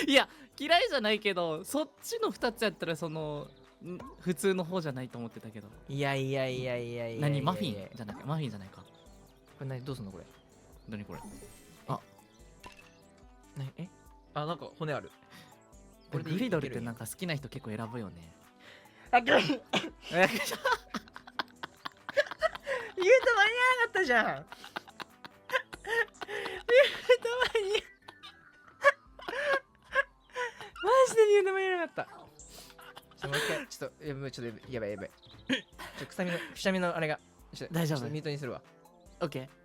いや嫌いじゃないけどそっちの2つやったら普通の方じゃないと思ってたけど。いやいやいやいやいやいや。何マフィンじゃなくマフィンじゃないか。これ何どうすんのこれ。何これ。えあ、なんか骨ある。これグリドルってなんか好きな人結構選ぶよね。あ、言うと間に合わなかったじゃん。言うと間にマジで言うと間に合わなかった。もう一回ちょっとやばい。くしゃみのあれが大丈夫ちょっとミュートにするわ。オッケー。